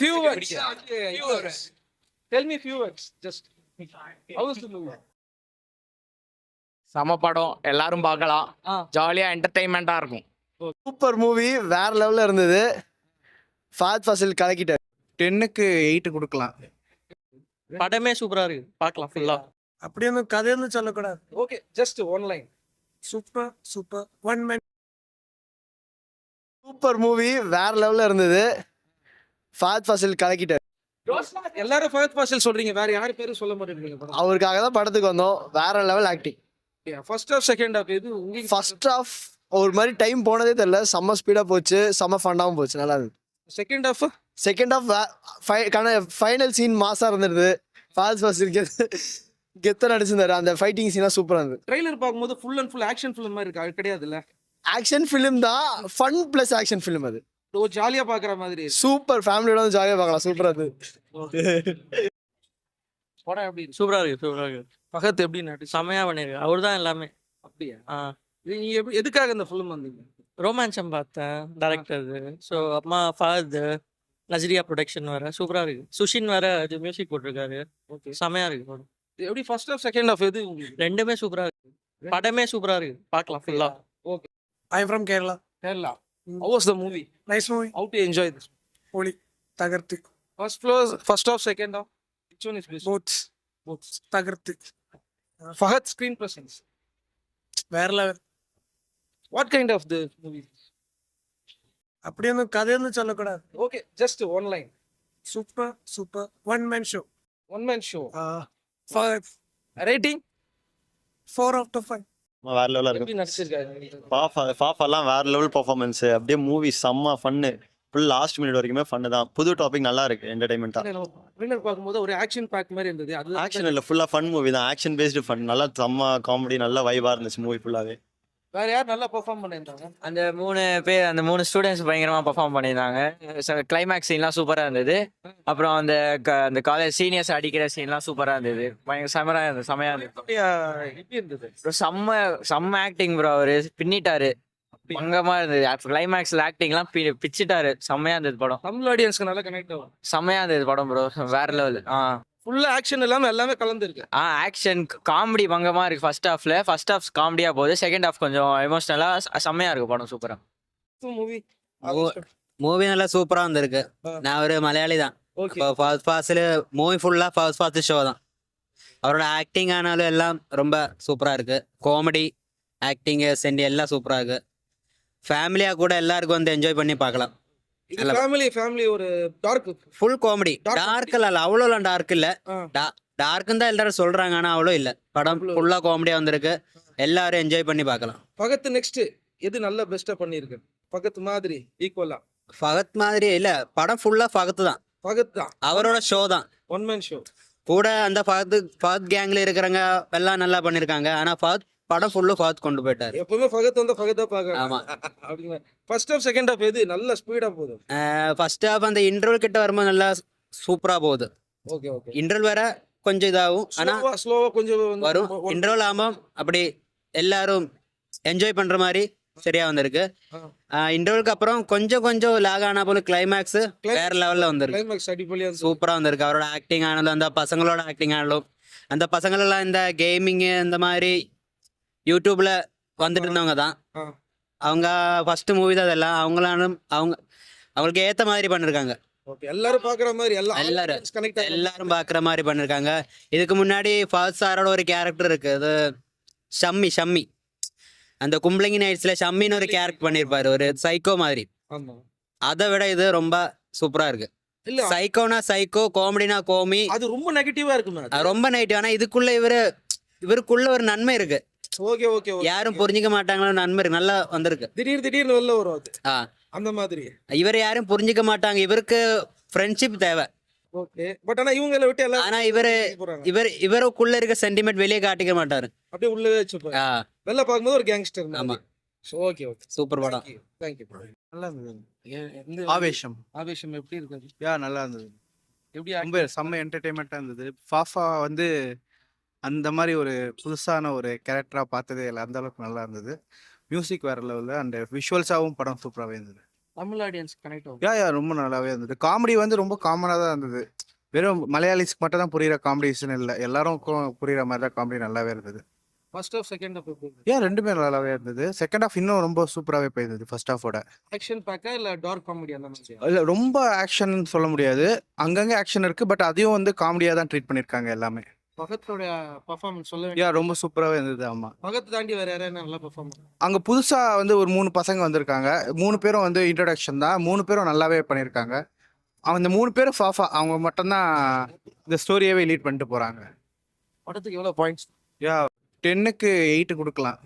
Few words. Few words. Tell me few words. Just. How was the movie? சம படம் எல்லாரும் பார்க்கலாம். ஜாலியா என்டர்டைன்மெண்டா இருக்கும். சூப்பர் மூவி, வேற லெவல்ல இருந்தது. ஃபாத் ஃபாசில் கலக்கிட்டார். 10க்கு 8 கொடுக்கலாம். படமே சூப்பரா இருக்கு, பார்க்கலாம் ஃபுல்லா. அப்படி ஒன்றும் கதைன்னு சொல்லக்கூடாது. Okay, just one line. Super one man. Super movie, வேற லெவல்ல இருந்தது. ஃபாத் ஃபாசில் கலக்கிட்டார். எல்லாரும் ஃபஹத் ஃபாசில் சொல்றீங்க, வேற யார் பேரும் சொல்ல மாட்டேங்கிறீங்க படம். அவருக்காக தான் படத்துக்கு வந்தோம். வேற level acting. First half second half எது உங்களுக்கு? ஃபர்ஸ்ட் ஹாஃப் ஒரு மாதிரி டைம் போனதே தெரியல. செம்ம ஸ்பீடா போச்சு, செம்ம ஃபன்னாவும் போச்சு, நல்லா இருந்தது. Second half second half final scene மாசா இருந்தது. ஃபாத் ஃபாசில் கெத்த நடிச்சிருந்தாரு. அந்த ஃபைட்டிங் சீனா சூப்பரா இருந்தது. ட்ரெய்லர் பார்க்கும்போது full and full action film மாதிரி இருக்கு, அது கிடையாதுல்ல? ஆக்ஷன் ஃபிலிம் தான், ஃபன் பிளஸ் ஆக்ஷன் ஃபிலிம். அது ஒரு ஜாலியா பாக்குற மாதிரி இருக்கு. சூப்பர், ஃபேமிலியோட வந்து ஜாலியா பார்க்கலாம். சூப்பரா இருந்தது. படம் எப்படி இருக்கு? சூப்பரா இருக்கு. ஃபஹத் எப்படி நடிச்சு? செமையா பண்ணிருக்கு, அவர் தான் எல்லாமே. அப்படியா? நீங்க எதுக்காக இந்த ஃபிலிம் வந்தீங்க? ரோமான்சம் பார்த்தேன், டைரக்டர். ஸோ அம்மா ஃபஹத், நஜ்ரியா ப்ரொடக்ஷன் வேற சூப்பரா இருக்கு. சுஷின் வேற இது மியூசிக் போட்டிருக்காரு. ஓகே, செமையா இருக்கு படம். எப்படி ஃபர்ஸ்ட் ஹாஃப் செகண்ட் ஹாஃப் எது உங்களுக்கு? ரெண்டுமே சூப்பரா இருக்கு, படமே சூப்பரா இருக்கு, பார்க்கலாம் ஃபுல்லா. Okay, I from Kerala. Kerala. How was the movie? Nice movie. How to enjoy this? ஒளி தகர்த்து. First half, second half. Which one is best? Both தகர்த்து. Fahad screen presence. வேற level. What kind of the movie? அப்படி ஒன்றும் கதைன்னு சொல்லக்கூடாது. Okay, just one line. Super one man show. One man show. 5 Rating? 4 out of 5. வேற லெவலில் எப்படி இருக்கு. நடிச்சிருக்காரு? பாஃபாலாம் வேற லெவல் பர்ஃபார்மன்ஸ். அப்படியே மூவி செம்ம ஃபன்னு. ஃபுல் லாஸ்ட் மினிட் வரைக்குமே ஃபன்னு தான். புது டாபிக் நல்லா இருக்கு, என்டர்டைன்மெண்ட்டா. ட்ரெய்லர் பார்க்கும்போது ஒரு ஆக்ஷன் பேக் மாதிரி இருந்தது. அது ஆக்ஷன் இல்லை, ஃபுல்லாக ஃபன் மூவி தான். Action based fun. நல்லா செம்ம காமெடி, நல்லா வைபாக இருந்துச்சு மூவி ஃபுல்லாகவே. வேற யார் நல்லா பெர்ஃபார்ம் பண்ணியிருந்தாங்க? அந்த 3 பேர், அந்த 3 ஸ்டூடெண்ட்ஸ் பயங்கரமா பெர்ஃபார்ம் பண்ணியிருந்தாங்க. கிளைமேக்ஸ் சீன்லாம் சூப்பரா இருந்தது. அப்புறம் அந்த காலேஜ் சீனியர்ஸ் அடிக்கிற சீன்லாம் சூப்பரா இருந்தது. பயங்கர செமையா இருந்தது. எப்படி இருந்தது? ப்ரோ செம்ம ஆக்டிங் ப்ரோ. அவரு பின்னிட்டாரு, பங்கமா இருந்தது. கிளைமேக்ஸ்ல ஆக்டிங்லாம் பிச்சிட்டாரு. செம்மையா இருந்தது படம். தமிழ் ஆடியன்ஸ்க்கு நல்லா கனெக்ட் ஆகும். செம்மையா இருந்தது படம் ப்ரோ, வேற லெவல். ஃபுல்லா ஆக்ஷன் இல்லாம எல்லாமே கலந்து இருக்கு. ஆக்ஷன் காமெடி பங்கமா இருக்கு. ஃபர்ஸ்ட் ஹாஃப் காமெடியா போகுது. செகண்ட் ஹாஃப் கொஞ்சம் எமோஷனலா செம்மையா இருக்கு படம். சூப்பரா மூவி மூவி நல்லா சூப்பரா வந்திருக்கு. நான் ஒரு மலையாளி தான். மூவி ஃபுல்லா ஃபர்ஸ்ட் ஷோ தான். அவரோட ஆக்டிங் ஆனாலும் எல்லாம் ரொம்ப சூப்பரா இருக்கு. காமெடி, ஆக்டிங், சென்டி எல்லாம் சூப்பரா இருக்கு. ஃபேமிலியா கூட எல்லாருக்கும் வந்து என்ஜாய் பண்ணி பார்க்கலாம். ஃபேமிலி ஒரு டார்க் ஃபுல் காமெடி. டார்க் இல்ல, அவ்வளோ டார்க் இல்ல. டார்க்குன்னு தான் எல்லாரும் சொல்றாங்க, ஆனா அவ்வளோ இல்ல. படம் ஃபுல்லா காமெடியா வந்திருக்கு, எல்லாரும் என்ஜாய் பண்ணி பார்க்கலாம். பகத் நெக்ஸ்ட் எது நல்ல பெஸ்டா பண்ணிருக்கு? பகத் மாதிரி ஈக்குவலா? ஃபகத் மாதிரி இல்ல, படம் ஃபுல்லா ஃபகத் தான். பகத் தான் அவரோட ஷோ தான், ஒன் மேன் ஷோ. கூட அந்த ஃபகத் கேங்ல இருக்கிறவங்க எல்லாம் நல்லா பண்ணிருக்காங்க. ஆனா படம் ஃபுல்லா ஃபகத் கொண்டு போயிட்டாரு. எப்பவுமே ஃபகத் வந்து ஃபகத்தா பாக்க. ஆமா, அப்படிங்க. ஃபர்ஸ்ட் ஹாஃப் செகண்ட் ஹாஃப் எது நல்ல ஸ்பீடா போகுது? ஃபர்ஸ்ட் ஹாஃப் அந்த இன்டர்வல் கிட்ட வரும்போது நல்லா சூப்பரா போகுது. ஓகே. இன்டர்வல் வேற கொஞ்சம் இதாகும், ஆனா ஸ்லோவா கொஞ்சம் வரும். இன்டர்வல் ஆமா, அப்படி எல்லாரும் என்ஜாய் பண்ற மாதிரி சரியா வந்திருக்கு. இன்டர்வலுக்கு அப்புறம் கொஞ்சம் லாக் ஆனா போல கிளைமேக்ஸ் வேற லெவல்ல வந்திருக்கு. கிளைமேக்ஸ் அடிப்படையா சூப்பரா வந்திருக்கு. அவரோட ஆக்டிங் ஆனாலும், அந்த பசங்களோட ஆக்டிங் ஆனாலும், அந்த பசங்களெல்லாம் இந்த கேமிங் இந்த மாதிரி யூடியூப்ல வந்துட்டு இருந்தவங்க தான். அவங்க ஃபர்ஸ்ட் மூவி தான் அதெல்லாம். அவங்களுக்கு ஏத்த மாதிரி பண்ணிருக்காங்க. எல்லாரும் பாக்குற மாதிரி, எல்லாரும் பாக்குற மாதிரி பண்ணிருக்காங்க. இதுக்கு முன்னாடி ஃபர்ஸ்ட் சாரோட ஒரு கேரக்டர் இருக்கு, அது ஷம்மி. அந்த கும்பலிங்கி நைட்ஸ்ல ஷம்மின்னு ஒரு கேரக்டர் பண்ணிருப்பாரு, ஒரு சைக்கோ மாதிரி. அதை விட இது ரொம்ப சூப்பரா இருக்கு. சைக்கோனா சைக்கோ, காமெடினா கோமி. அது ரொம்ப நெகட்டிவா இருக்கு, ரொம்ப நெகட்டிவ். ஆனா இதுக்குள்ள இவருக்குள்ள ஒரு நன்மை இருக்கு. ஓகே. யாரும் புரிஞ்சுக்க மாட்டாங்களோ, நன்மை இருக்கு, நல்லா வந்திருக்கு. திடீர்னு வெளில வரும் அந்த மாதிரி. இவர் யாரும் புரிஞ்சுக்க மாட்டாங்க, இவருக்கு ஃப்ரெண்ட்ஷிப் தேவை. ஓகே, பட் ஆனா இவங்களை விட்டு எல்லாம். ஆனா இவருக்குள்ள இருக்க சென்டிமெண்ட் வெளியே காட்டிக்க மாட்டாரு, அப்படியே உள்ளவே வச்சுப்பாரு. வெளில பாக்கும்போது ஒரு கேங்ஸ்டர். ஆமா, ஓகே. சூப்பர் படம். தேங்க்யூ. நல்லா இருந்தது. ஆவேஷம் எப்படி இருக்காது? நல்லா இருந்தது. எப்படி ரொம்ப செம்ம என்டர்டைன்மெண்ட்டாக இருந்தது. ஃபாஃபா வந்து அந்த மாதிரி ஒரு புதுசான ஒரு கேரக்டராக பார்த்ததே இல்லை, அந்த அளவுக்கு நல்லா இருந்தது. மியூசிக் வேற லெவலில், அண்ட் விஷுவல்ஸாகவும் படம் சூப்பராகவே இருந்தது. தமிழ் ஆடியன்ஸ் கனெக்ட் ஆகும். யா ரொம்ப நல்லாவே இருந்தது. காமெடி வந்து ரொம்ப காமனாக தான் இருந்தது. வெறும் மலையாளிஸ்க்கு மட்டும் தான் புரியுற காமெடிஸ்னு இல்லை, எல்லாருக்கும் புரியுற மாதிரி தான் காமெடி நல்லாவே இருந்தது. ஃபர்ஸ்ட் ஆஃப் செகண்ட் ஆஃப் எப்படி ஏன் ரெண்டுமே நல்லாவே இருந்தது. செகண்ட் ஹாஃப் இன்னும் ரொம்ப சூப்பராகவே போயிருந்தது ஃபர்ஸ்ட் ஹாஃபோட. ஆக்ஷன் பேக்கா இல்ல டார்க் காமெடி அந்த மாதிரி? இல்லை ரொம்ப ஆக்ஷன் சொல்ல முடியாது, அங்கங்கே ஆக்ஷன் இருக்குது, பட் அதையும் வந்து காமெடியாக தான் ட்ரீட் பண்ணியிருக்காங்க எல்லாமே. பகத்தோட பெர்ஃபார்மன்ஸ் சொல்ல வேண்டிய. ரொம்ப சூப்பராகவே இருந்தது. ஆமாம், பகத் தாண்டி வேற யாராவது நல்லா பெர்ஃபார்ம் பண்ணாங்க? அங்கே புதுசாக வந்து ஒரு 3 பசங்க வந்திருக்காங்க. 3 பேரும் வந்து இன்ட்ரடக்ஷன் தான். 3 பேரும் நல்லாவே பண்ணியிருக்காங்க. அந்த 3 பேரும் ஃபாஃபா அவங்க மட்டும்தான் இந்த ஸ்டோரியவே லீட் பண்ணிட்டு போகிறாங்க. படத்துக்கு எவ்வளவு பாயிண்ட்ஸ்? 10க்கு 8 கொடுக்கலாம்.